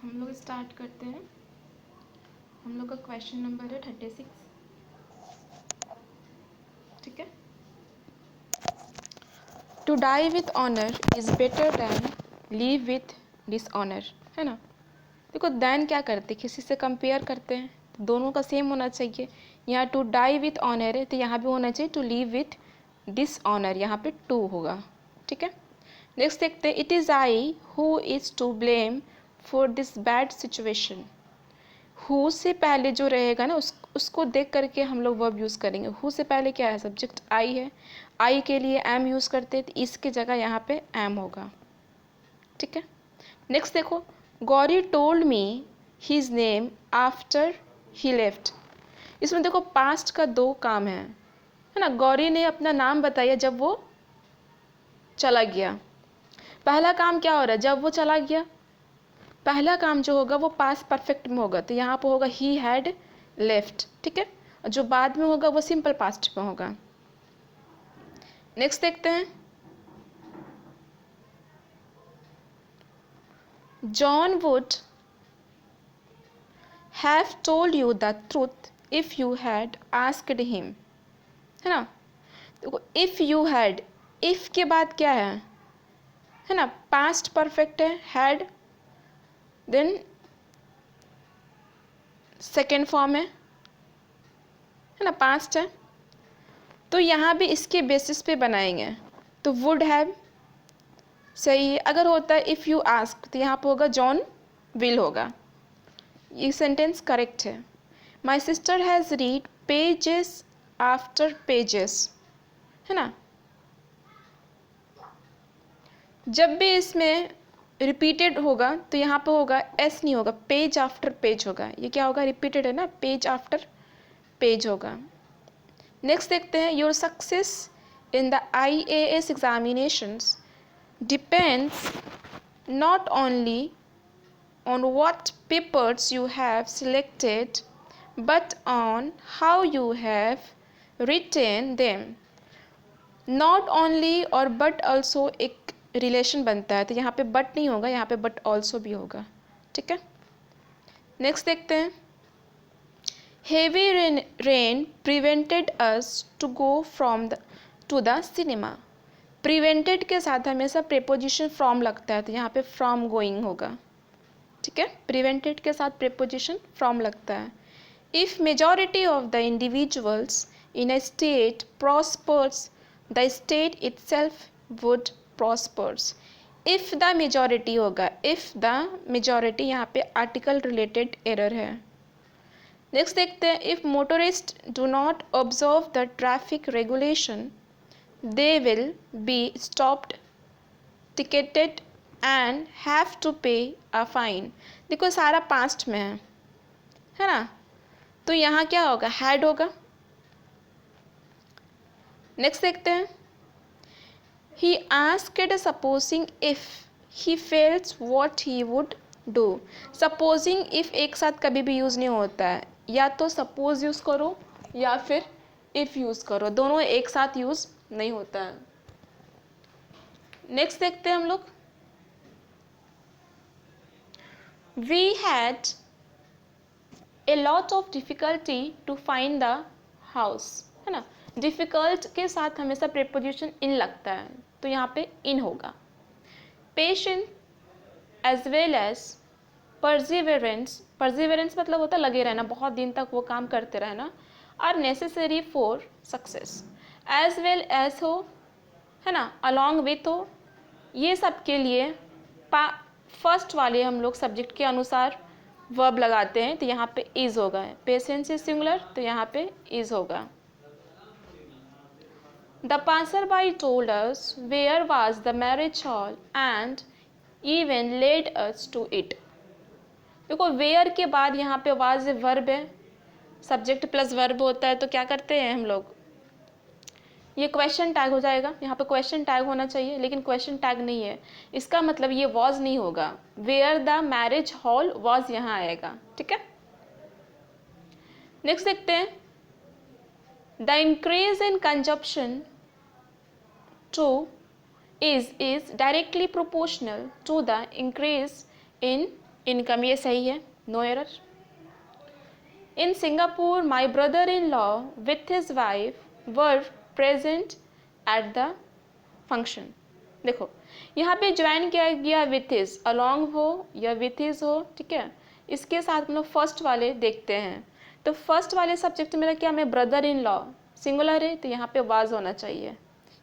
हम लोग स्टार्ट करते हैं। हम लोग का क्वेश्चन नंबर है 36। ठीक है। To die with honour is better than live with dishonour, है ना। देखो दैन क्या करते, किसी से कंपेयर करते हैं, तो दोनों का सेम होना चाहिए। यहाँ टू डाई विथ ऑनर है तो यहाँ भी होना चाहिए टू लीव विथ डिसऑनर, यहाँ पे टू होगा। ठीक है। नेक्स्ट देखते हैं, it is I who is to blame for this bad situation. Who से पहले जो रहेगा ना उसको देख करके हम लोग वर्ब यूज़ करेंगे। हु से पहले क्या है, सब्जेक्ट आई है, आई के लिए एम यूज़ करते हैं तो इसके जगह यहाँ पे एम होगा। ठीक है। नेक्स्ट देखो, Gauri told me his name after he left. इसमें देखो पास्ट का दो काम है ना। गौरी ने अपना नाम बताया जब वो चला गया। पहला काम क्या हो रहा है, जब वो चला गया पहला काम जो होगा वो पास्ट परफेक्ट में होगा, तो यहाँ पर होगा ही हैड लेफ्ट। ठीक है। और जो बाद में होगा वो सिंपल पास्ट में होगा। नेक्स्ट देखते हैं, John would have told you the truth if you had asked him, है ना। देखो इफ यू हैड, इफ के बाद क्या है ना, पास्ट परफेक्ट है, हैड, देन सेकेंड फॉर्म है ना, पास्ट है, तो यहाँ भी इसके बेसिस पे बनाएंगे। तो वुड हैव सही है। अगर होता है इफ़ यू आस्क तो यहाँ पे होगा जॉन विल होगा। ये सेंटेंस करेक्ट है। My sister has read pages after pages, है ना। जब भी इसमें रिपीटेड होगा तो यहाँ पे होगा एस नहीं होगा, पेज आफ्टर पेज होगा। ये क्या होगा, रिपीटेड है ना, पेज आफ्टर पेज होगा। नेक्स्ट देखते हैं, your success in the IAS examinations depends not only on what papers you have selected but on how you have written them. Not only और but also एक relation बनता है, तो यहाँ पे but नहीं होगा, यहाँ पे but also भी होगा। ठीक है। नेक्स्ट देखते हैं, heavy rain prevented us to go to the cinema. prevented के साथ हमेशा preposition from लगता है, तो यहाँ पे from going होगा। ठीक है। प्रिवेंटेड के साथ प्रीपोजिशन फ्रॉम लगता है। If majority of the individuals in a state prospers the state itself would prospers. If the majority होगा, इफ द मेजॉरिटी यहाँ पे आर्टिकल रिलेटेड एरर है। नेक्स्ट देखते हैं, if motorist do not observe the traffic regulation they will be stopped, ticketed and have to pay a fine. देखो सारा past में है ना, तो यहाँ क्या होगा, हैड होगा। नेक्स्ट देखते हैं, he asked supposing if he fails what he would do. Supposing if एक साथ कभी भी यूज़ नहीं होता है, या तो सपोज यूज़ करो या फिर इफ यूज़ करो, दोनों एक साथ यूज़ नहीं होता है। नेक्स्ट देखते हैं हम लोग, we had a lot of difficulty to find the house, है ना। difficult के साथ हमेशा preposition in लगता है, तो यहाँ पे in होगा। patient as well as perseverance, perseverance मतलब होता है लगे रहना, बहुत दिन तक वो काम करते रहना, are necessary for success। as well as हो, है ना, along with हो, ये सब के लिए फर्स्ट वाले हम लोग सब्जेक्ट के अनुसार वर्ब लगाते हैं, तो यहाँ पे इज होगा। पेशेंस इज सिंगुलर, तो यहाँ पे इज होगा। The passer by told us where was the marriage hall and even led us to it. देखो वेयर के बाद यहाँ पे वाज वर्ब है, सब्जेक्ट प्लस वर्ब होता है, तो क्या करते हैं हम लोग, ये क्वेश्चन टैग हो जाएगा। यहाँ पे क्वेश्चन टैग होना चाहिए, लेकिन क्वेश्चन टैग नहीं है, इसका मतलब ये वॉज नहीं होगा। Where the marriage hall was यहाँ आएगा। ठीक है। नेक्स्ट देखते हैं, the increase in consumption too is directly proportional to the increase in income, ये सही है, no error. In Singapore my brother in law with his wife were present at the function. देखो यहाँ पे ज्वाइन किया गया विथ हिज, अलॉन्ग हो या विथ हिज हो, ठीक है। इसके साथ हम लोग फर्स्ट वाले देखते हैं। तो फर्स्ट वाले सब्जेक्ट मेरा क्या, मैं ब्रदर इन लॉ, सिंगुलर है तो यहाँ पे वाज होना चाहिए,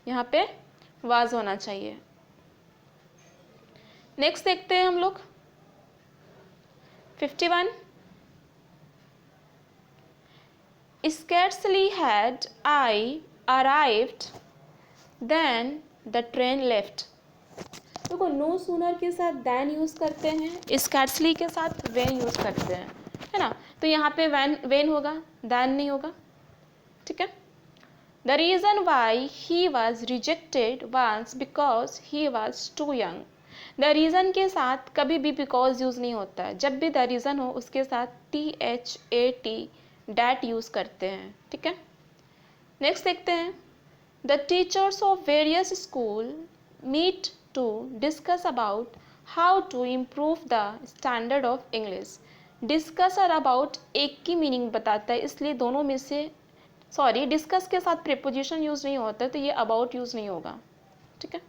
यहाँ पे वाज होना चाहिए। नेक्स्ट देखते हैं हम लोग 51। Scarcely had I arrived then the train left। देखो नो सूनर के साथ दैन यूज करते हैं, स्कैर्सली के साथ वेन यूज करते हैं, है ना। तो यहाँ पे वेन होगा, दैन नहीं होगा, ठीक है। The reason why he was rejected was because he was too young. The reason के साथ कभी भी बिकॉज यूज नहीं होता है, जब भी द रीजन हो उसके साथ THAT डैट यूज करते हैं, ठीक है। नेक्स्ट देखते हैं the teachers of various school meet to discuss about how to improve the standard of English. Discuss और अबाउट एक की मीनिंग बताता है, इसलिए दोनों में से सॉरी डिस्कस के साथ प्रीपोजिशन यूज नहीं होता तो ये अबाउट यूज नहीं होगा, ठीक है।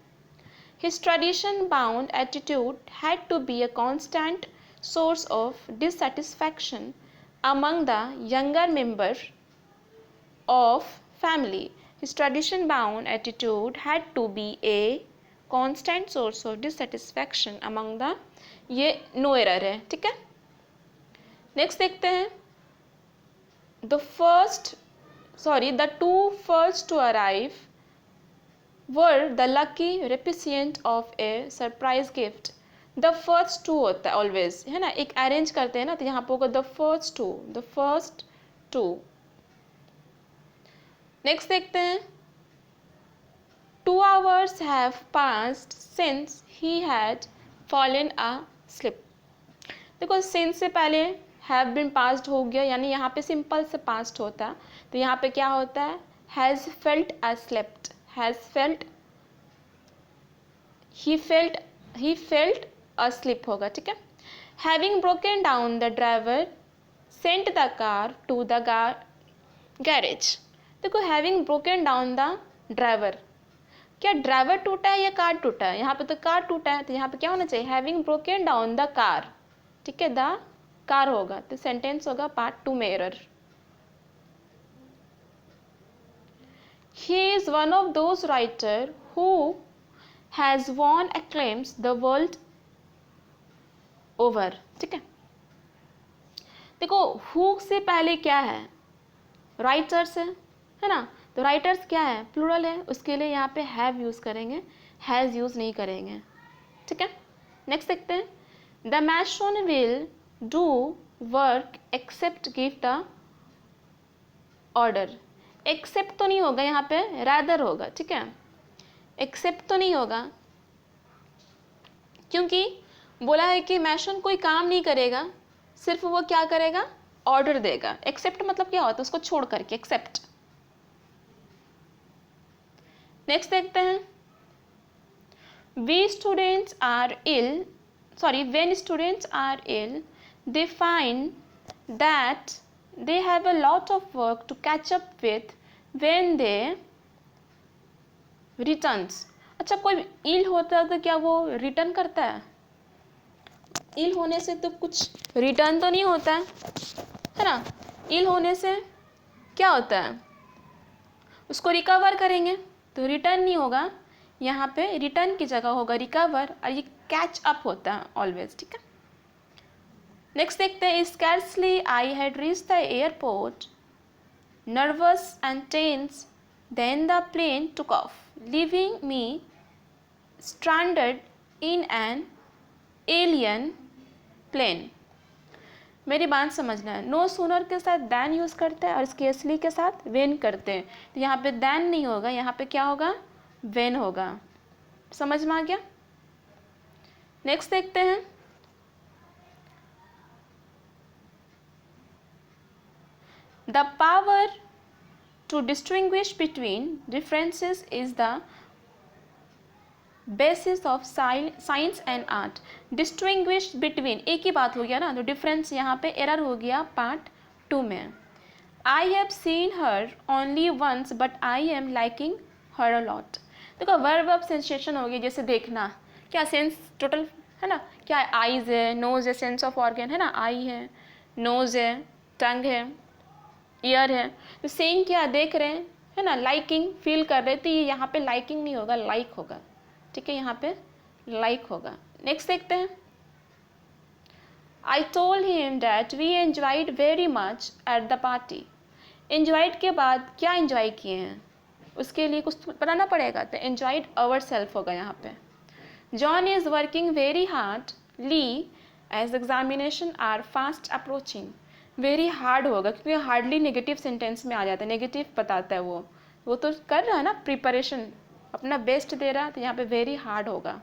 His tradition bound attitude had to be a constant source of dissatisfaction among the younger member of family. His tradition bound attitude had to be a constant source of dissatisfaction among the, ये no error है, ठीक है। Next देखते हैं the two first to arrive were the lucky recipient of a surprise gift। The first to होता है always, है ना, एक अरेंज करते हैं ना, तो यहाँ पे होगा द फर्स्ट टू। नेक्स्ट देखते हैं 2 hours have passed since he had fallen asleep। देखो since से पहले have been passed हो गया, यानी यहाँ पे सिंपल से past होता है, तो यहाँ पे क्या होता है has felt asleep, he felt asleep होगा, ठीक है। Having broken down the driver sent the car to the garage। देखो having broken down the driver, क्या ड्राइवर टूटा है या कार टूटा है, यहाँ पे तो कार टूटा है, तो यहाँ पे क्या होना चाहिए having broken down the car, ठीक है, द कार होगा, तो सेंटेंस होगा पार्ट 2 में error. He is one of those writer who has won acclaims the world over, ठीक है। देखो हु से पहले क्या है, राइटर्स है ना, तो राइटर्स क्या है, प्लूरल है, उसके लिए यहाँ पे हैव यूज करेंगे, हैज यूज नहीं करेंगे, ठीक है। नेक्स्ट देखते हैं the machine will do work except give the order. Except तो नहीं होगा, यहाँ पे रैदर होगा, ठीक है। एक्सेप्ट तो नहीं होगा क्योंकि बोला है कि मैशन कोई काम नहीं करेगा, सिर्फ वो क्या करेगा, ऑर्डर देगा। एक्सेप्ट मतलब क्या होता है, उसको छोड़ करके, एक्सेप्ट। नेक्स्ट देखते हैं when students are ill they find that they have a lot of work to catch up with when they returns। अच्छा कोई इल होता है तो क्या वो रिटर्न करता है, इल होने से तो कुछ रिटर्न तो नहीं होता है ना। इल होने से क्या होता है, उसको रिकवर करेंगे, तो रिटर्न नहीं होगा, यहाँ पे रिटर्न की जगह होगा रिकवर, और ये कैच अप होता है ऑलवेज, ठीक है। नेक्स्ट देखते हैं scarcely I had reach the airport nervous and tense then the plane took off leaving me stranded in an alien plane. मेरी बात समझना है, नो सूनर के साथ दैन यूज करते हैं और स्केर्सली के साथ वेन करते हैं, तो यहाँ पे दैन नहीं होगा, यहाँ पे क्या होगा, वेन होगा। समझ में आ गया। नेक्स्ट देखते हैं the power to distinguish between differences is the basis of science and art, distinguish between, एक ही बात हो गया ना, तो डिफरेंस यहाँ पे एरर हो गया पार्ट 2 में। I have seen her only once but I am liking her a lot. देखो वर्ब ऑफ सेंसेशन हो गया, जैसे देखना, क्या सेंस टोटल है ना, क्या आईज है, नोज है, सेंस ऑफ ऑर्गन है ना, आई है, नोज है, टंग है, ईयर है, तो सेइंग क्या देख रहे हैं है ना, लाइकिंग फील कर रहे, तो ये यहाँ पे लाइकिंग नहीं होगा, लाइक होगा, ठीक है, यहाँ पे लाइक होगा। नेक्स्ट देखते हैं। I told him that we enjoyed very much at the party. Enjoyed के बाद क्या एंजॉय किए हैं, उसके लिए कुछ बताना पड़ेगा, तो एंजॉयड अवर सेल्फ होगा यहाँ पे। John is working very hardly as examination are fast approaching. Very hard होगा क्योंकि हार्डली नेगेटिव सेंटेंस में आ जाता है, नेगेटिव बताता है वो तो कर रहा है ना प्रिपरेशन, अपना बेस्ट दे रहा है, तो यहाँ पे वेरी हार्ड होगा।